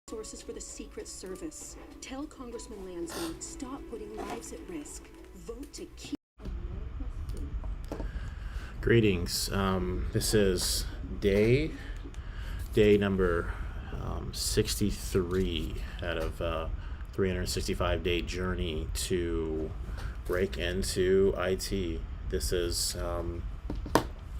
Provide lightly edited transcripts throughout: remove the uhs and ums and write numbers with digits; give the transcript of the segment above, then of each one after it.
Sources for the Secret Service. Tell Congressman Lansman, stop putting lives at risk. Vote to keep. Greetings. This is day number 63 out of 365-day journey to break into IT. This is I'm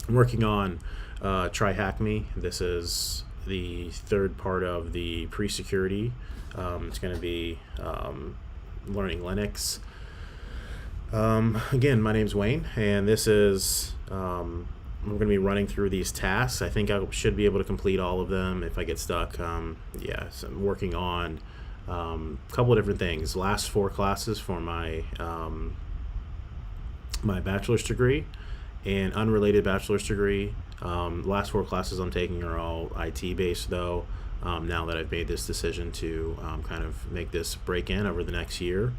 working on TryHackMe. This is the third part of the pre-security. It's going to be learning Linux. Again, my name's Wayne, and this is we're going to be running through these tasks. I think I should be able to complete all of them. If I get stuck, so I'm working on a couple of different things. Last 4 classes for my my bachelor's degree and unrelated bachelor's degree. Last 4 classes I'm taking are all IT based, though. Now that I've made this decision to kind of make this break in over the next year.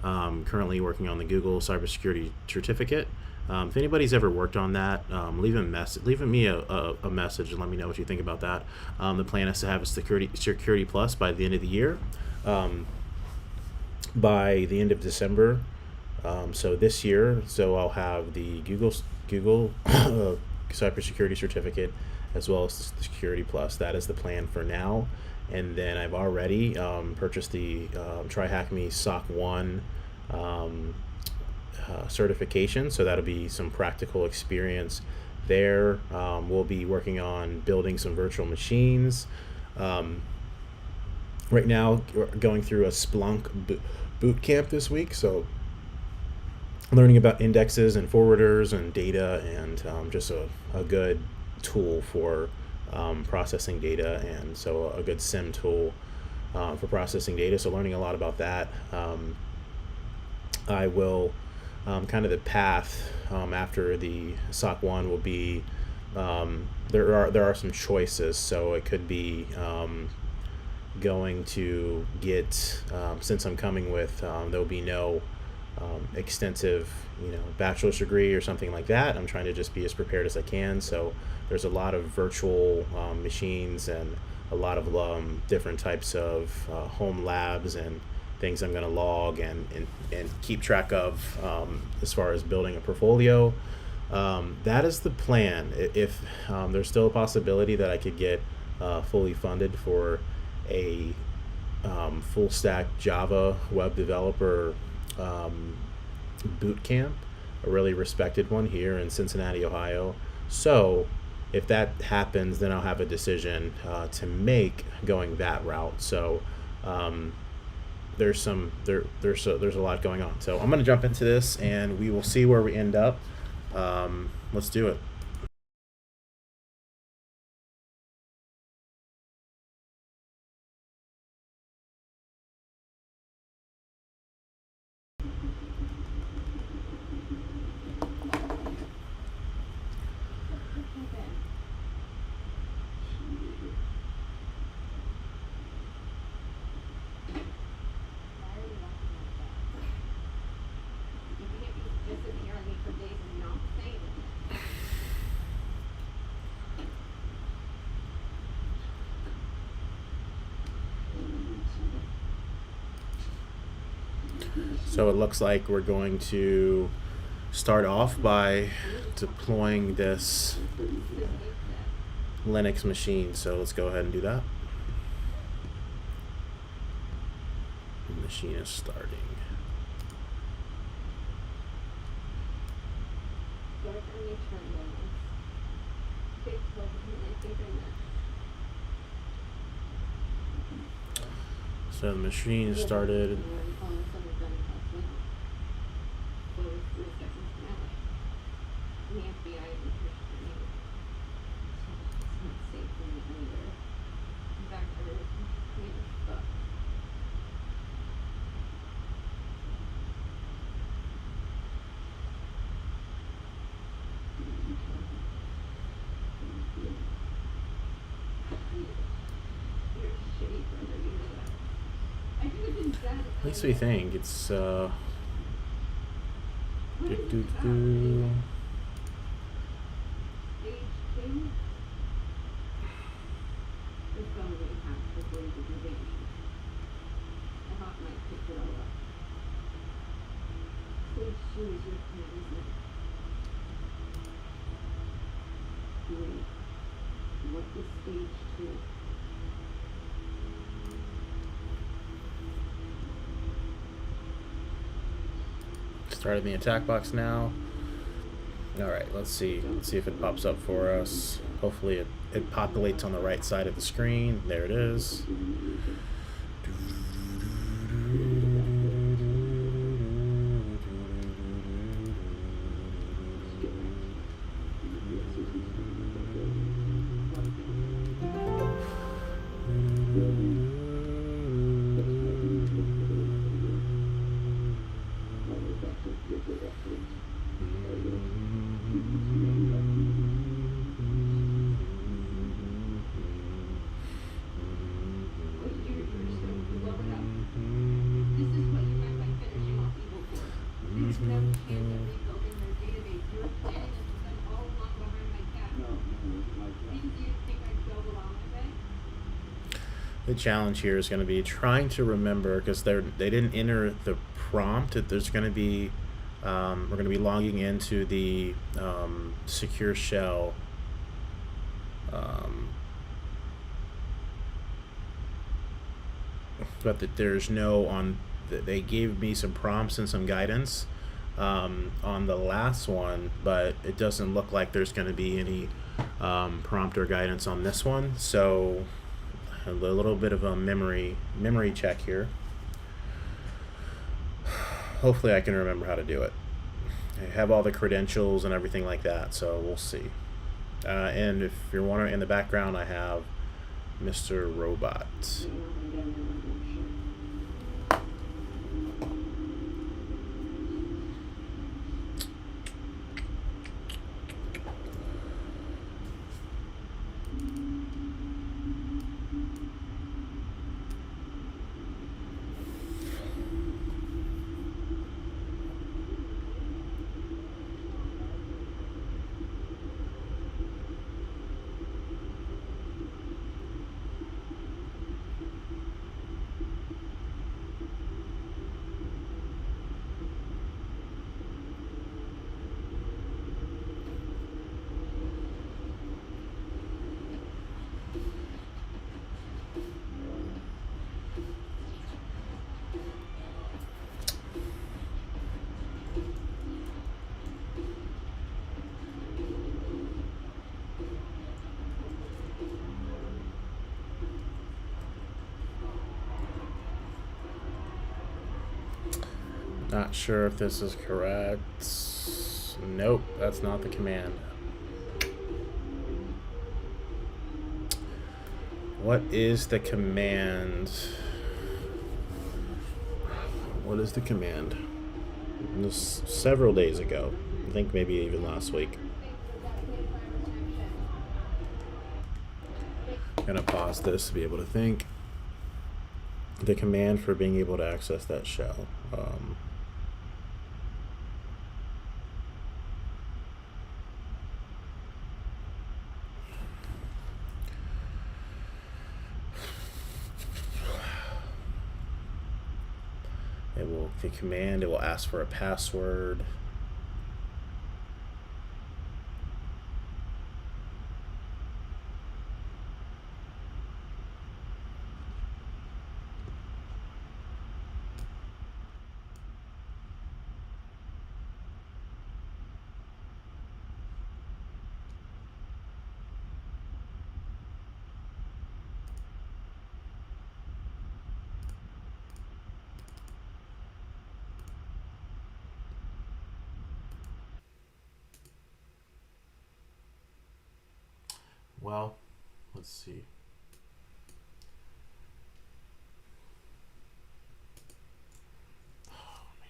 Currently working on the Google cybersecurity certificate. If anybody's ever worked on that, leave me a message and let me know what you think about that. The plan is to have a security plus by the end of the year, by the end of December. So this year, I'll have the Google cybersecurity certificate as well as the security plus. That is the plan for now. And then I've already purchased the TryHackMe SOC 1 certification, so that'll be some practical experience there. We'll be working on building some virtual machines. Right now, we're going through a Splunk boot camp this week, so learning about indexes and forwarders and data, and just a good tool for processing data, and so a good SIM tool for processing data. So learning a lot about that. I will kind of the path after the SOC 1 will be there are some choices. So it could be going to get since I'm coming with there'll be no extensive bachelor's degree or something like that. I'm trying to just be as prepared as I can. So there's a lot of virtual machines and a lot of different types of home labs and things I'm going to log and keep track of as far as building a portfolio. That is the plan. If there's still a possibility that I could get fully funded for a full stack Java web developer boot camp, a really respected one here in Cincinnati, Ohio. So if that happens, then I'll have a decision to make going that route. So there's a lot going on. So I'm going to jump into this, and we will see where we end up. Let's do it. So it looks like we're going to start off by deploying this Linux machine. So let's go ahead and do that. The machine is starting. So the machine started. At least we think it's sure is your plan, isn't it? Great. What is stage 2? Starting the attack box now. All right, let's see. Let's see if it pops up for us. Hopefully it populates on the right side of the screen. There it is. The challenge here is going to be trying to remember, because they didn't enter the prompt. There's going to be we're going to be logging into the secure shell but that there's no on. They gave me some prompts and some guidance on the last one, but it doesn't look like there's going to be any prompt or guidance on this one. So a little bit of a memory check here. Hopefully I can remember how to do it. I have all the credentials and everything like that, so we'll see. And if you're wondering, in the background I have Mr. Robot. Not sure if this is correct. Nope, that's not the command. What is the command? What is the command? This several days ago. I think maybe even last week. I'm gonna pause this to be able to think. The command for being able to access that shell. It will ask for a password. Well, let's see. Oh, man.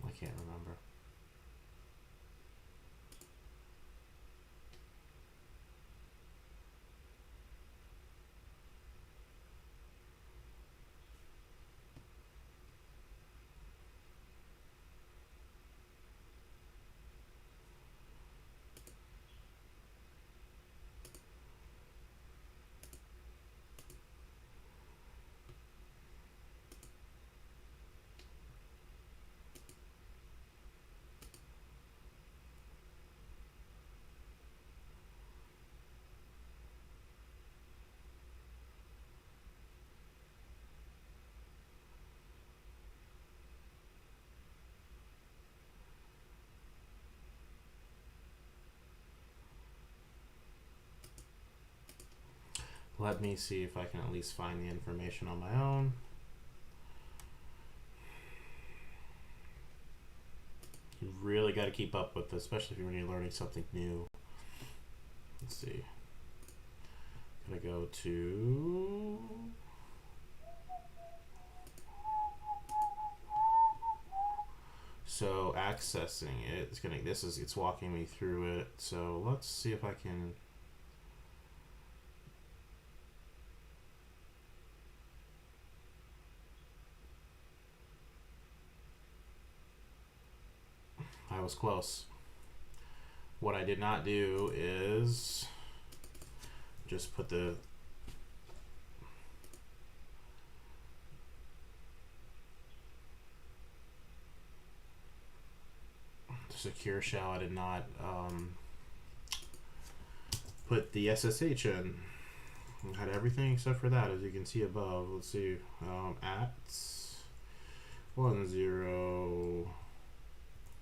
I can't remember. Let me see if I can at least find the information on my own. You really got to keep up with this, especially when you're learning something new. Let's see. Gonna go to so accessing it. It's walking me through it. So let's see if I can. I was close. What I did not do is just put the secure shell. I did not put the SSH in. I had everything except for that, as you can see above. Let's see, at 10.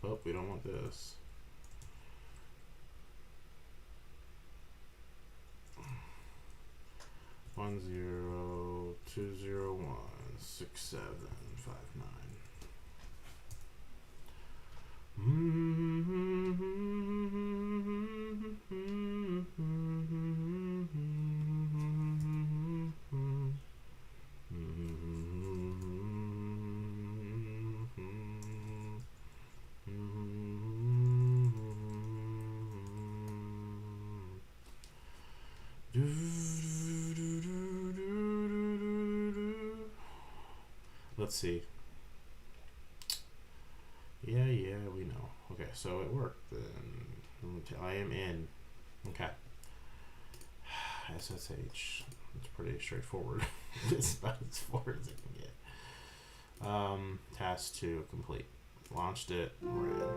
Oh, we don't want this. One zero 2016759. Let's see. Yeah, we know. Okay, so it worked. Then I am in. Okay. SSH. It's pretty straightforward. It's about as far as it can get. Task 2 complete. Launched it. Ran.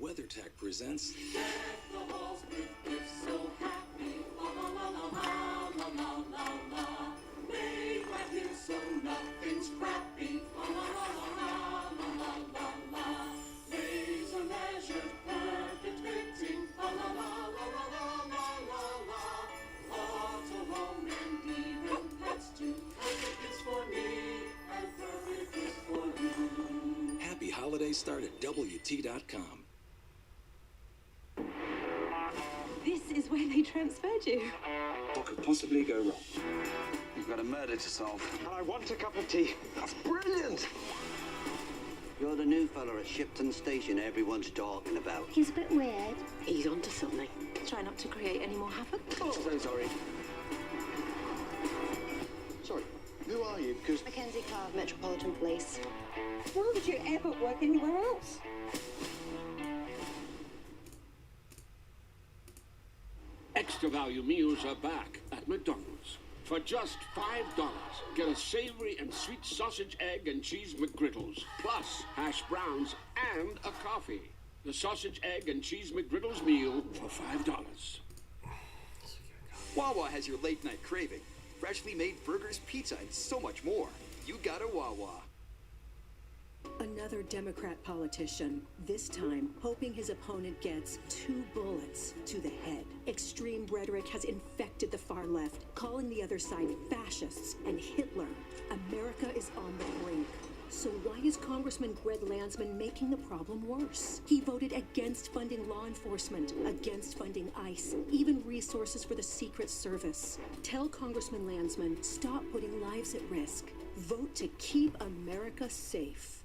WeatherTech presents Happy Holidays start at WT.com. This is where they transferred you. What could possibly go wrong? You've got a murder to solve. And I want a cup of tea. That's brilliant! You're the new fella at Shipton Station everyone's talking about. He's a bit weird. He's onto something. Try not to create any more havoc. Oh, so sorry. Sorry, who are you? Because Mackenzie Clark, Metropolitan Police. Why would you ever work anywhere else? Extra value meals are back at McDonald's. For just $5, get a savory and sweet sausage, egg, and cheese McGriddles, plus hash browns and a coffee. The sausage, egg, and cheese McGriddles meal for $5. Wawa has your late night craving. Freshly made burgers, pizza, and so much more. You got a Wawa. Another Democrat politician, this time hoping his opponent gets 2 bullets to the head. Extreme rhetoric has infected the far left, calling the other side fascists and Hitler. America is on the brink. So why is Congressman Greg Landsman making the problem worse? He voted against funding law enforcement, against funding ICE, even resources for the Secret Service. Tell Congressman Landsman, stop putting lives at risk. Vote to keep America safe.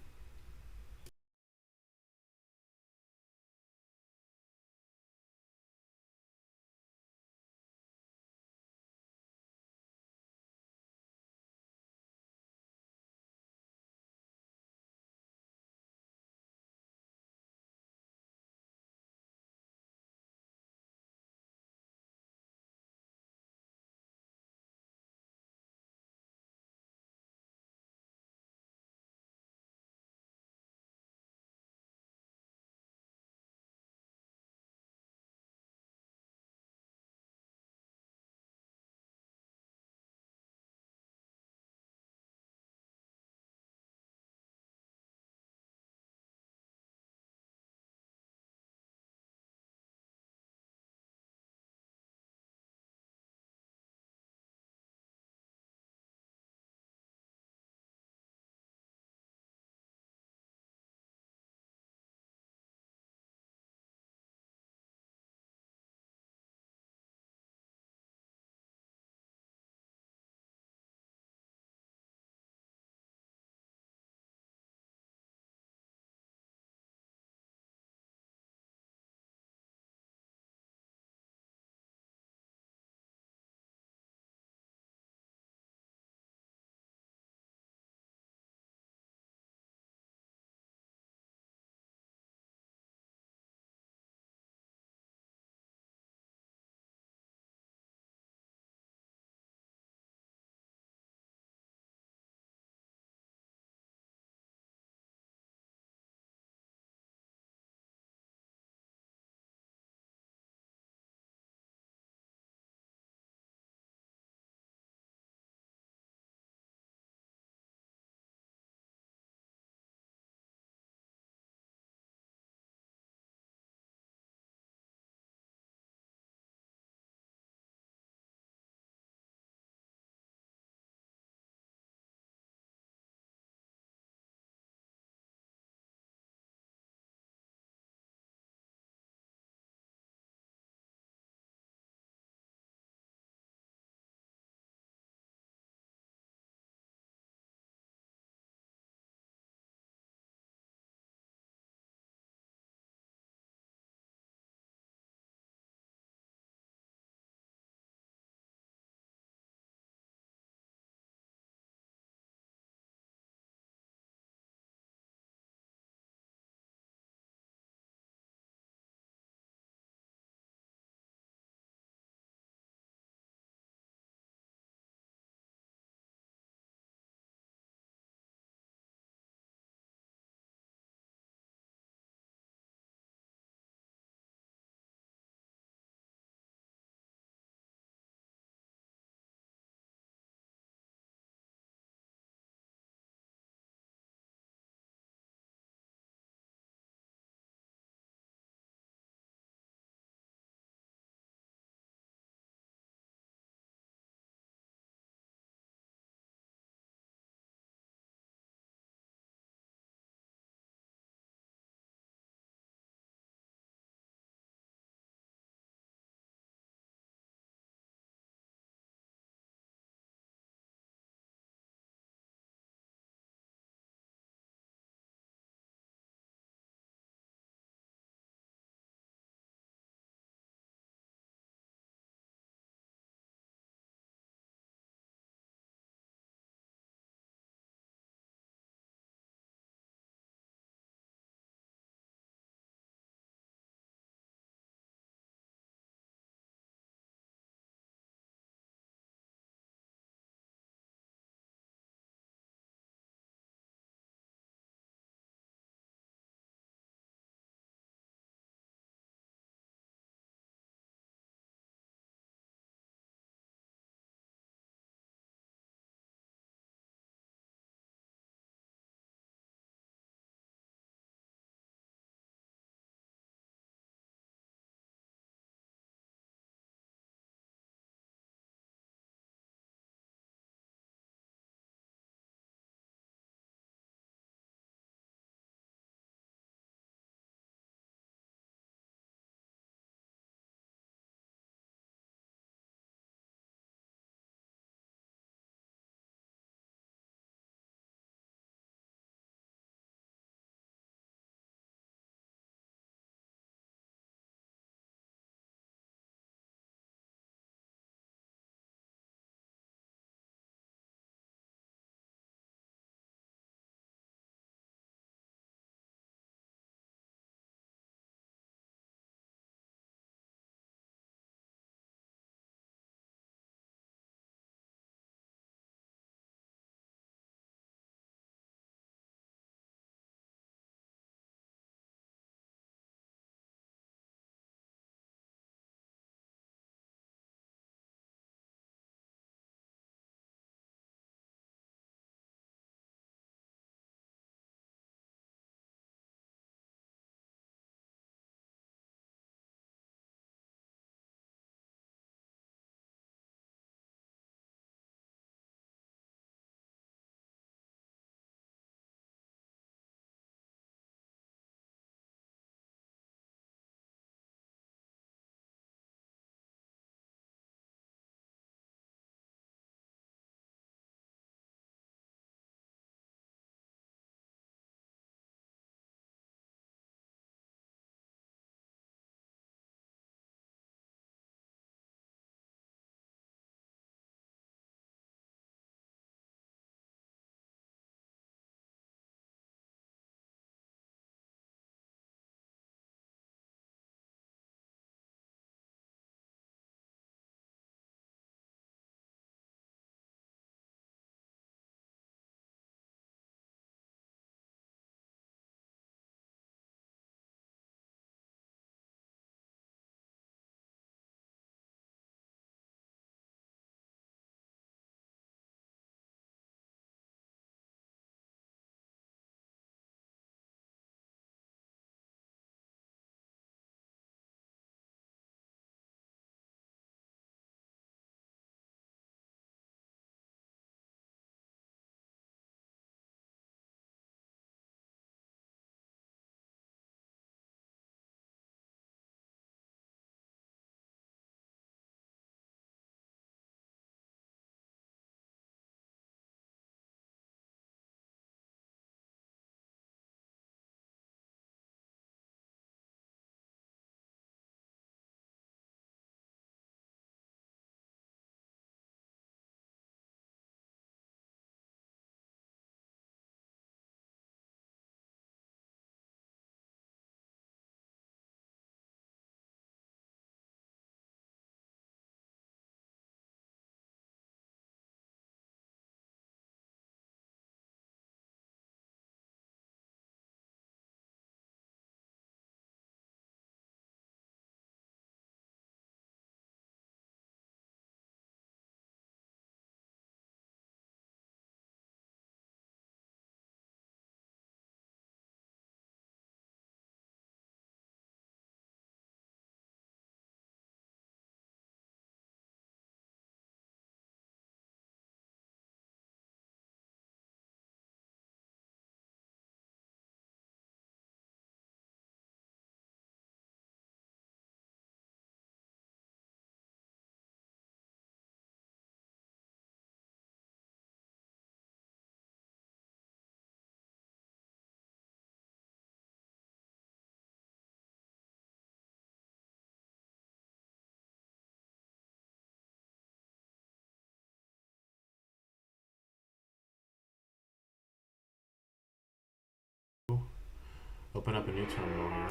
Open up a new terminal here.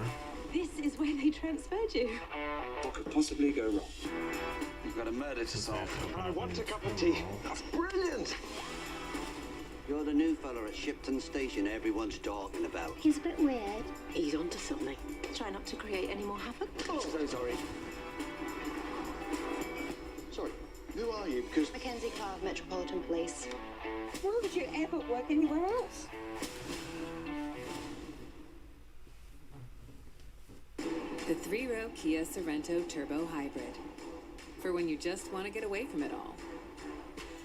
This is where they transferred you. What could possibly go wrong? You've got a murder to solve. Open I up want new a cup of tea. terminal. That's brilliant! You're the new fella at Shipton Station everyone's talking about. He's a bit weird. He's onto something. Try not to create any more havoc. Oh, so sorry. Sorry, who are you? Because Mackenzie Clark, Metropolitan Police. Why would you ever work anywhere else? The 3-row Kia Sorento Turbo Hybrid. For when you just want to get away from it all.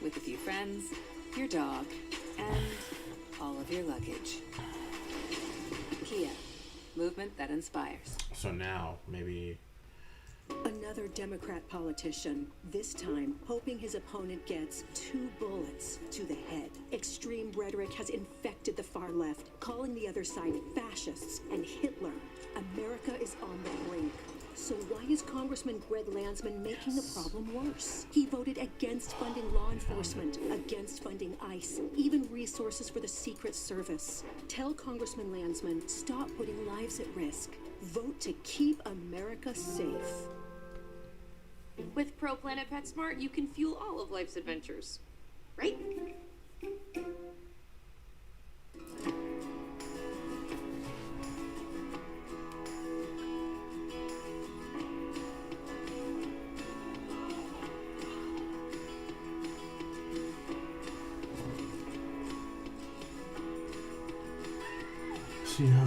With a few friends, your dog, and all of your luggage. Kia. Movement that inspires. So now, maybe... Another Democrat politician, this time hoping his opponent gets 2 bullets to the head. Extreme rhetoric has infected the far left, calling the other side fascists and Hitler. America is on the brink. So why is Congressman Greg Landsman making the problem worse? He voted against funding law enforcement, against funding ICE, even resources for the Secret Service. Tell Congressman Landsman, stop putting lives at risk. Vote to keep America safe. With Pro Planet PetSmart, you can fuel all of life's adventures. Right? See how...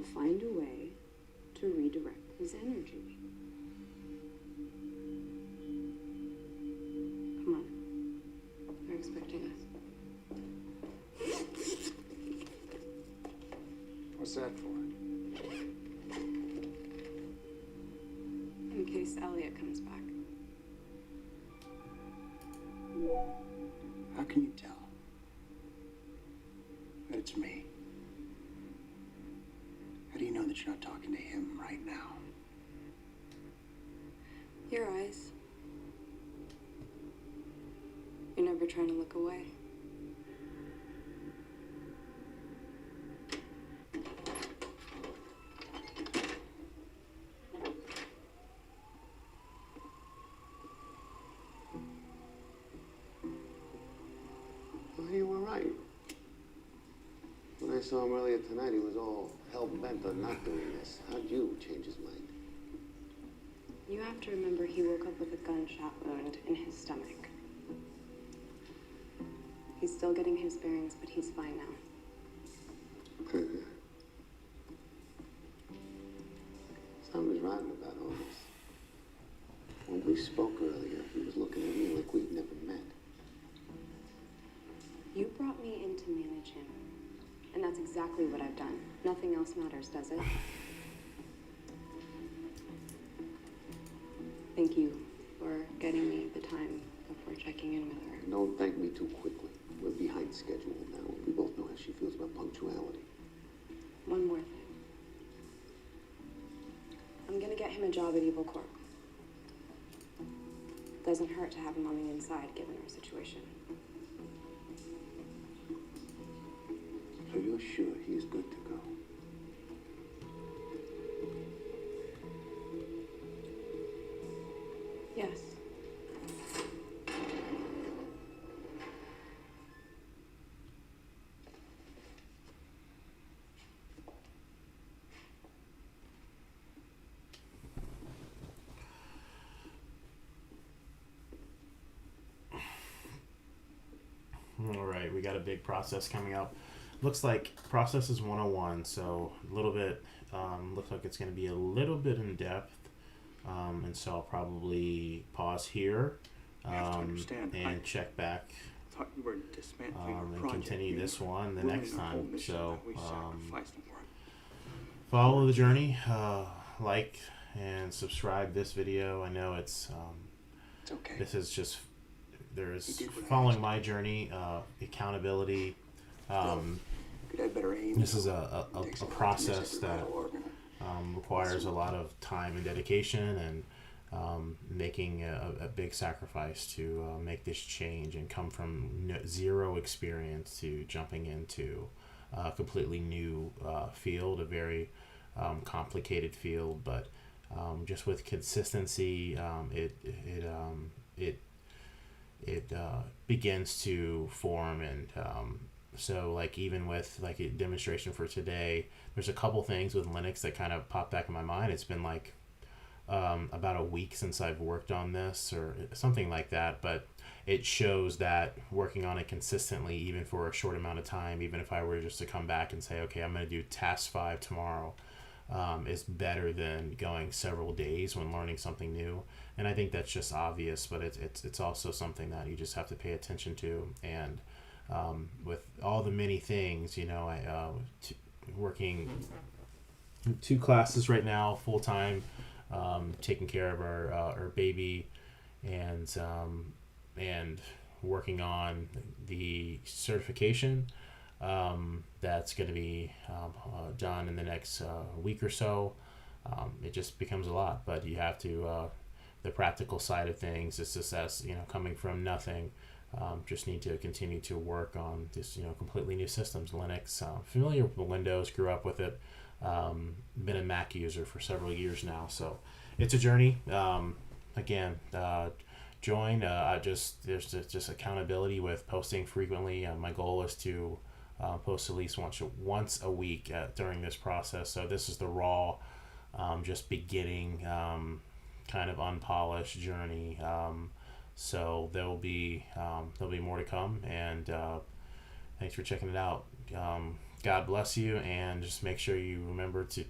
find a way to redirect his energy. Come on. They're expecting us. What's that for? In case Elliot comes back. How can you tell that it's me? How do you know that you're not talking to him right now? Your eyes. You're never trying to look away. Well, you were right. When I saw him earlier tonight, he was all hell-bent on not doing this. How'd you change his mind? You have to remember he woke up with a gunshot wound in his stomach. He's still getting his bearings, but he's fine now. Something's rotten about all this. When we spoke earlier, he was looking at me like we'd never met. You brought me in to manage him, and that's exactly what I've done. Nothing else matters, does it? Thank you for getting me the time before checking in with her. Don't thank me too quickly. We're behind schedule now. We both know how she feels about punctuality. One more thing. I'm gonna get him a job at Evil Corp. Doesn't hurt to have him on the inside, given our situation. So you're sure he's good to go? Yes. All right, we got a big process coming up. Looks like process is 101, so a little bit, looks like it's going to be a little bit in depth, and so I'll probably pause here and check back Thought you were dismantling and your project. continue this one the Ruining next our whole time. mission So that we sacrificed for it. follow the journey, like and subscribe this video. I know it's okay. This is just there's You did what I following asked. my journey, accountability. Could have better aim. This is a Takes a lot to process miss that every vital organ. requires a lot of time and dedication, and making a big sacrifice to make this change and come from zero experience to jumping into a completely new field, a very complicated field, but just with consistency, it begins to form. And so like even with like a demonstration for today, there's a couple things with Linux that kind of pop back in my mind. It's been like about a week since I've worked on this or something like that, but it shows that working on it consistently, even for a short amount of time, even if I were just to come back and say, okay, I'm going to do task 5 tomorrow, is better than going several days when learning something new. And I think that's just obvious, but it's also something that you just have to pay attention to. And with all the many things, you know, working 2 classes right now full time, taking care of our baby, and working on the certification that's going to be done in the next week or so. It just becomes a lot, but you have to the practical side of things. It's just as, you know, coming from nothing, just need to continue to work on this, you know, completely new systems. Linux, familiar with Windows, grew up with it, been a Mac user for several years now, so it's a journey. Again, join. There's just accountability with posting frequently. My goal is to post at least once a week during this process. So this is the raw, just beginning, kind of unpolished journey. So there'll be more to come, and thanks for checking it out. God bless you, and just make sure you remember to